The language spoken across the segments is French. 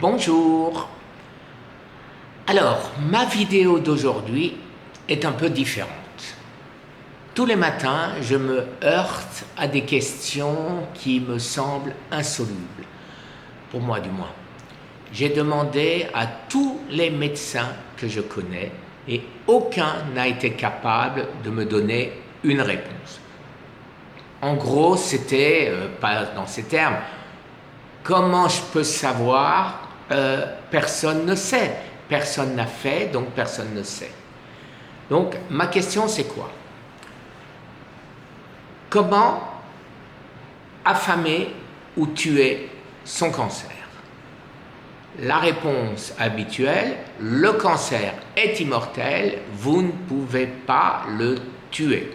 Bonjour. Alors, ma vidéo d'aujourd'hui est un peu différente. Tous les matins, je me heurte à des questions qui me semblent insolubles, pour moi du moins. J'ai demandé à tous les médecins que je connais et aucun n'a été capable de me donner une réponse. En gros, c'était, pas dans ces termes, comment je peux savoir? Personne ne sait. Personne n'a fait, donc personne ne sait. Donc, ma question, c'est quoi? Comment affamer ou tuer son cancer? La réponse habituelle, le cancer est immortel, vous ne pouvez pas le tuer.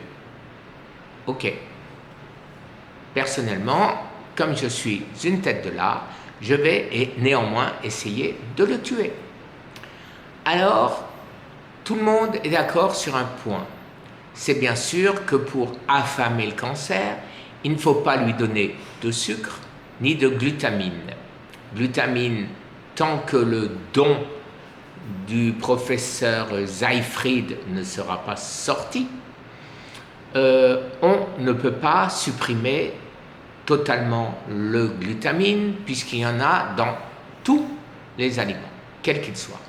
Ok. Personnellement, comme je suis une tête de lard, je vais néanmoins essayer de le tuer. Alors, tout le monde est d'accord sur un point. C'est bien sûr que pour affamer le cancer, il ne faut pas lui donner de sucre ni de glutamine. Glutamine, tant que le don du professeur Seyfried ne sera pas sorti, on ne peut pas supprimer totalement le glutamine puisqu'il y en a dans tous les aliments, quels qu'ils soient.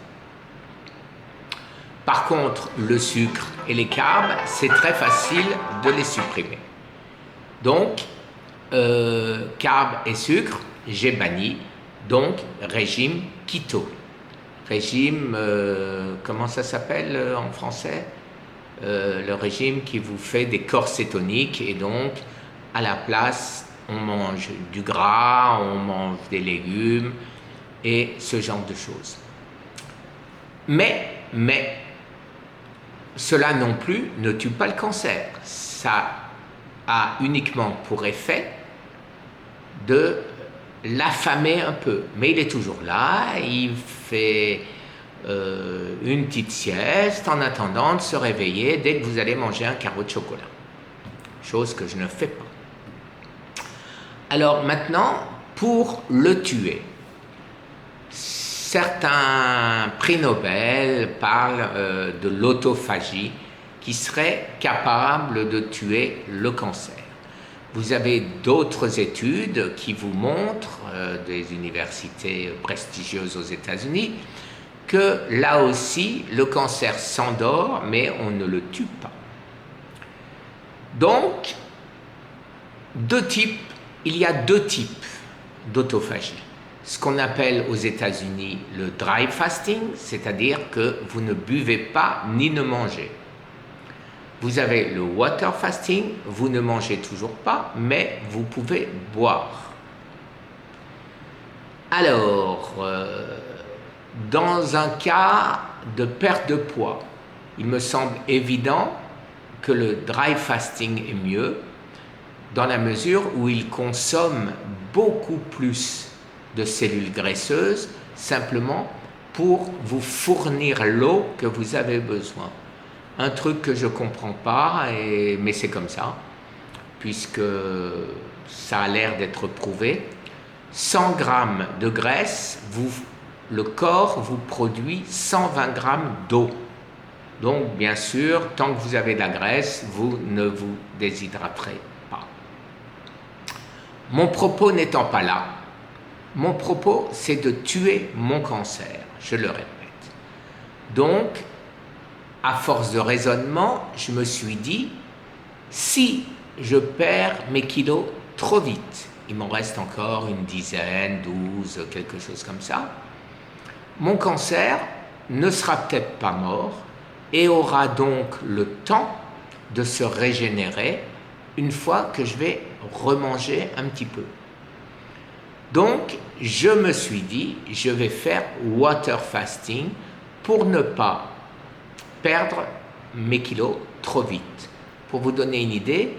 Par contre, le sucre et les carbs, c'est très facile de les supprimer. Donc, carbs et sucre, j'ai banni, donc régime keto. Régime, comment ça s'appelle en français? Le régime qui vous fait des corps cétoniques et donc, à la place, on mange du gras, on mange des légumes et ce genre de choses. Mais, cela non plus ne tue pas le cancer. Ça a uniquement pour effet de l'affamer un peu. Mais il est toujours là, il fait une petite sieste en attendant de se réveiller dès que vous allez manger un carreau de chocolat. Chose que je ne fais pas. Alors maintenant, pour le tuer, certains prix Nobel parlent de l'autophagie qui serait capable de tuer le cancer. Vous avez d'autres études qui vous montrent, des universités prestigieuses aux États-Unis, que là aussi, le cancer s'endort, mais on ne le tue pas. Donc, il y a deux types d'autophagie. Ce qu'on appelle aux États-Unis le dry fasting, c'est-à-dire que vous ne buvez pas ni ne mangez. Vous avez le water fasting, vous ne mangez toujours pas, mais vous pouvez boire. Alors, dans un cas de perte de poids, il me semble évident que le dry fasting est mieux, dans la mesure où il consomme beaucoup plus de cellules graisseuses, simplement pour vous fournir l'eau que vous avez besoin. Un truc que je ne comprends pas, mais c'est comme ça, puisque ça a l'air d'être prouvé. 100 grammes de graisse, le corps vous produit 120 grammes d'eau. Donc, bien sûr, tant que vous avez de la graisse, vous ne vous déshydraterez pas. Mon propos n'étant pas là, mon propos, c'est de tuer mon cancer, je le répète. Donc, à force de raisonnement, je me suis dit, si je perds mes kilos trop vite, il m'en reste encore une dizaine, 12, quelque chose comme ça, mon cancer ne sera peut-être pas mort et aura donc le temps de se régénérer une fois que je vais remanger un petit peu. Donc, je me suis dit, je vais faire water fasting pour ne pas perdre mes kilos trop vite. Pour vous donner une idée,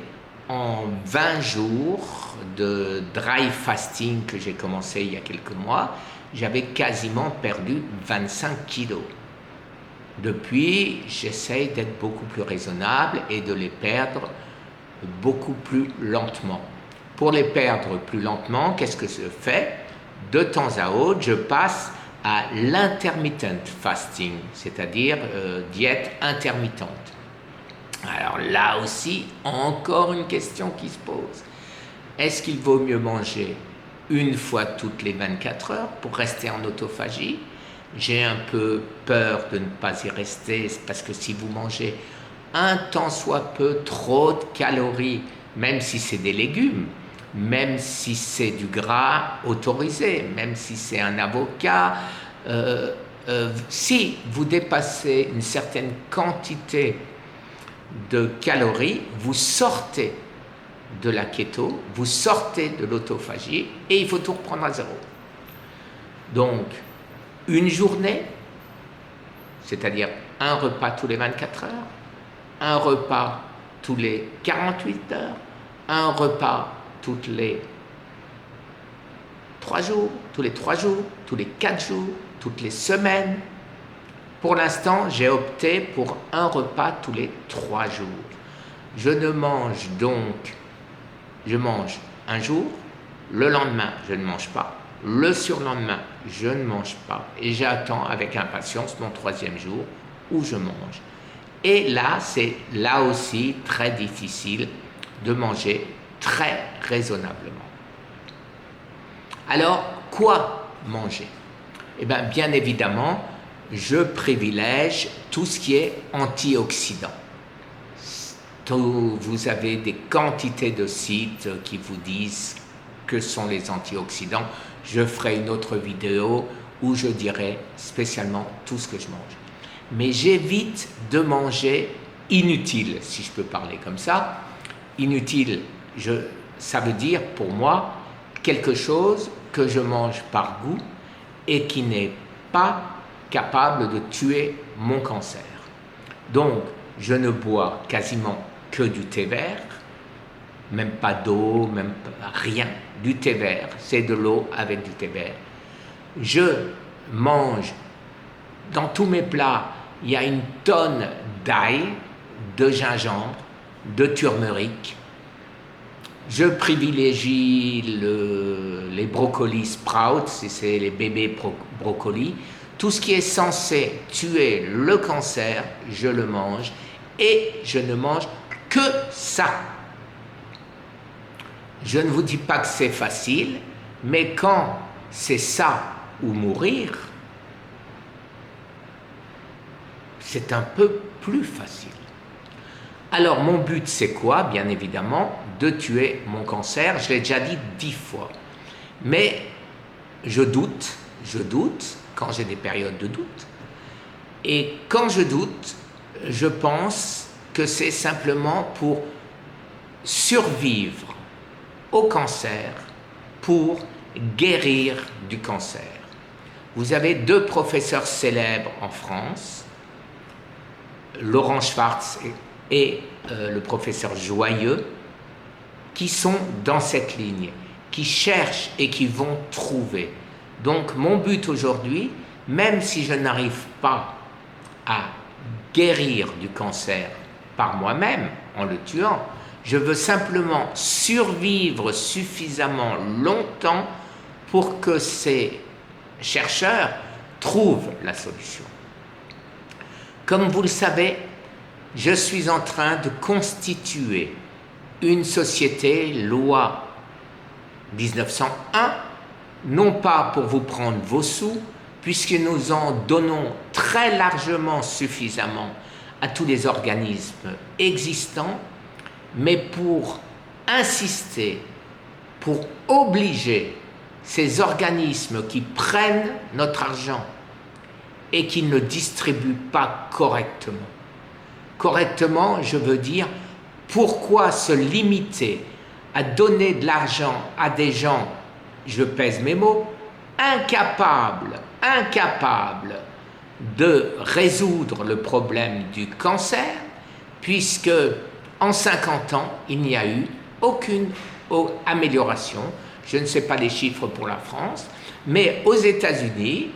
en 20 jours de dry fasting que j'ai commencé il y a quelques mois, j'avais quasiment perdu 25 kilos. Depuis, j'essaye d'être beaucoup plus raisonnable et de les perdre beaucoup plus lentement. Pour les perdre plus lentement, qu'est-ce que je fais? de temps à autre, je passe à l'intermittent fasting, c'est-à-dire diète intermittente. Alors là aussi, encore une question qui se pose. Est-ce qu'il vaut mieux manger une fois toutes les 24 heures pour rester en autophagie? J'ai un peu peur de ne pas y rester, parce que si vous mangez un tant soit peu trop de calories, même si c'est des légumes, même si c'est du gras autorisé, même si c'est un avocat, si vous dépassez une certaine quantité de calories, vous sortez de la keto, vous sortez de l'autophagie et il faut tout reprendre à zéro. Donc, une journée, c'est-à-dire un repas tous les 24 heures, un repas tous les 48 heures, un repas toutes les 3 jours, tous les 3 jours, tous les 4 jours, toutes les semaines. Pour l'instant, j'ai opté pour un repas tous les 3 jours. Je mange un jour, le lendemain, je ne mange pas, le surlendemain, je ne mange pas, et j'attends avec impatience mon 3e jour où je mange. Et là, c'est là aussi très difficile de manger très raisonnablement. Alors, quoi manger? Eh bien évidemment, je privilège tout ce qui est antioxydant. Vous avez des quantités de sites qui vous disent que sont les antioxydants. Je ferai une autre vidéo où je dirai spécialement tout ce que je mange. Mais j'évite de manger inutile, si je peux parler comme ça. Inutile, ça veut dire pour moi quelque chose que je mange par goût et qui n'est pas capable de tuer mon cancer. Donc, je ne bois quasiment que du thé vert, même pas d'eau, même pas rien, du thé vert, c'est de l'eau avec du thé vert. Je mange, dans tous mes plats, il y a une tonne d'ail, de gingembre, de turmeric. Je privilégie les brocolis sprouts, c'est les bébés brocolis. Tout ce qui est censé tuer le cancer, je le mange et je ne mange que ça. Je ne vous dis pas que c'est facile, mais quand c'est ça ou mourir, c'est un peu plus facile. Alors mon but c'est quoi? Bien évidemment, de tuer mon cancer. Je l'ai déjà dit 10 fois. Mais je doute quand j'ai des périodes de doute. Et quand je doute, je pense que c'est simplement pour survivre au cancer, pour guérir du cancer. Vous avez 2 professeurs célèbres en France, Laurent Schwartz et le professeur Joyeux, qui sont dans cette ligne, qui cherchent et qui vont trouver. Donc mon but aujourd'hui, même si je n'arrive pas à guérir du cancer par moi-même en le tuant, je veux simplement survivre suffisamment longtemps pour que ces chercheurs trouvent la solution. Comme vous le savez, je suis en train de constituer une société loi 1901, non pas pour vous prendre vos sous, puisque nous en donnons très largement suffisamment à tous les organismes existants, mais pour insister, pour obliger ces organismes qui prennent notre argent et qui ne distribuent pas correctement. Correctement, je veux dire, pourquoi se limiter à donner de l'argent à des gens, je pèse mes mots, incapables de résoudre le problème du cancer, puisque en 50 ans, il n'y a eu aucune amélioration. Je ne sais pas les chiffres pour la France, mais aux États-Unis,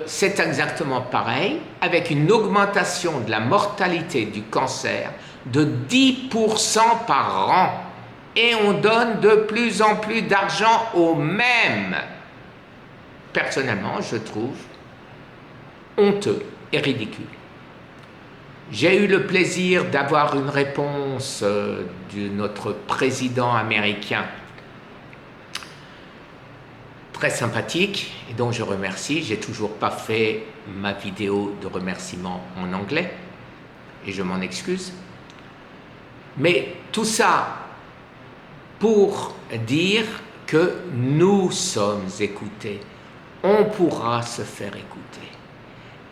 c'est exactement pareil, avec une augmentation de la mortalité du cancer de 10% par an. Et on donne de plus en plus d'argent aux mêmes. personnellement, je trouve honteux et ridicule. J'ai eu le plaisir d'avoir une réponse de notre président américain très sympathique et dont je remercie. J'ai toujours pas fait ma vidéo de remerciement en anglais et je m'en excuse. Mais tout ça pour dire que nous sommes écoutés. On pourra se faire écouter.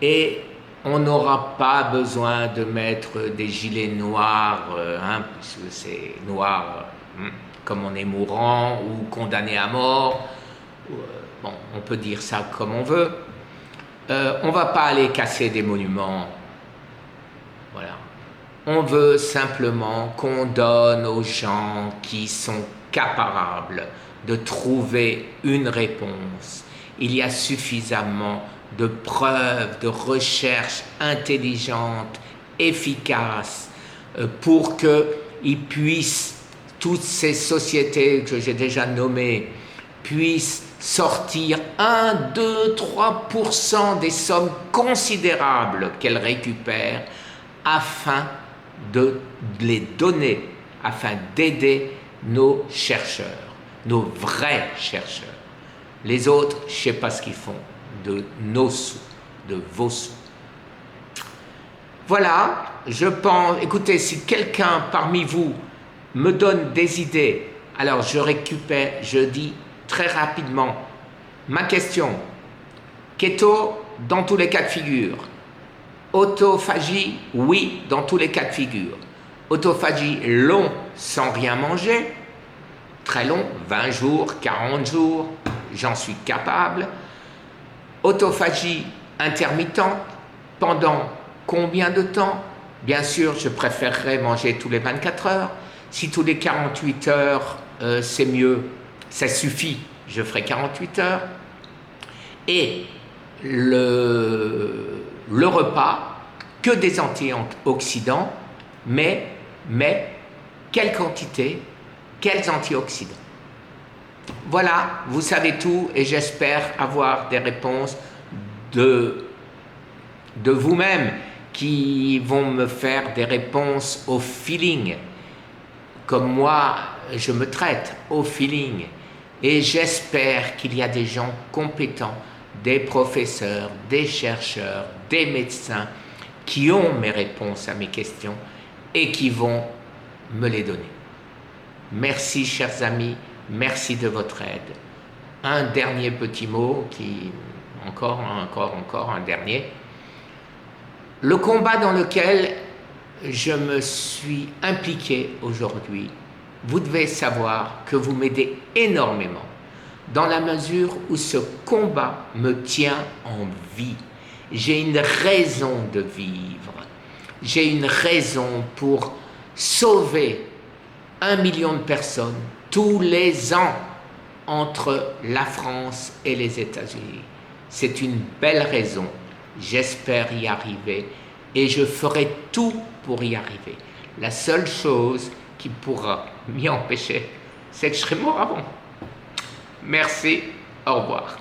Et on n'aura pas besoin de mettre des gilets noirs, puisque c'est noir comme on est mourant ou condamné à mort. Bon, on peut dire ça comme on veut. On ne va pas aller casser des monuments. Voilà. On veut simplement qu'on donne aux gens qui sont capables de trouver une réponse. Il y a suffisamment de preuves, de recherches intelligentes, efficaces, pour qu'ils puissent, toutes ces sociétés que j'ai déjà nommées, puissent sortir 1, 2, 3% des sommes considérables qu'elles récupèrent afin de les donner, afin d'aider nos chercheurs, nos vrais chercheurs. Les autres, je ne sais pas ce qu'ils font de nos sous, de vos sous. Voilà, je pense, écoutez, si quelqu'un parmi vous me donne des idées, alors je récupère, je dis très rapidement ma question. Keto, dans tous les cas de figure. Autophagie, oui, dans tous les cas de figure. Autophagie long, sans rien manger, très long, 20 jours, 40 jours, j'en suis capable. Autophagie intermittente, pendant combien de temps? Bien sûr, je préférerais manger tous les 24 heures. Si tous les 48 heures, c'est mieux, ça suffit, je ferai 48 heures. Et le repas, que des antioxydants, mais quelle quantité, quels antioxydants? Voilà, vous savez tout et j'espère avoir des réponses de vous-même qui vont me faire des réponses au feeling, comme moi je me traite au feeling. Et j'espère qu'il y a des gens compétents, des professeurs, des chercheurs, des médecins qui ont mes réponses à mes questions et qui vont me les donner. Merci chers amis, merci de votre aide. Un dernier petit mot, encore un dernier. Le combat dans lequel je me suis impliqué aujourd'hui, vous devez savoir que vous m'aidez énormément, dans la mesure où ce combat me tient en vie. J'ai une raison de vivre. J'ai une raison pour sauver 1 million de personnes tous les ans entre la France et les États-Unis. C'est une belle raison. J'espère y arriver et je ferai tout pour y arriver. La seule chose qui pourra m'y empêcher, c'est que je serai mort avant. Merci, au revoir.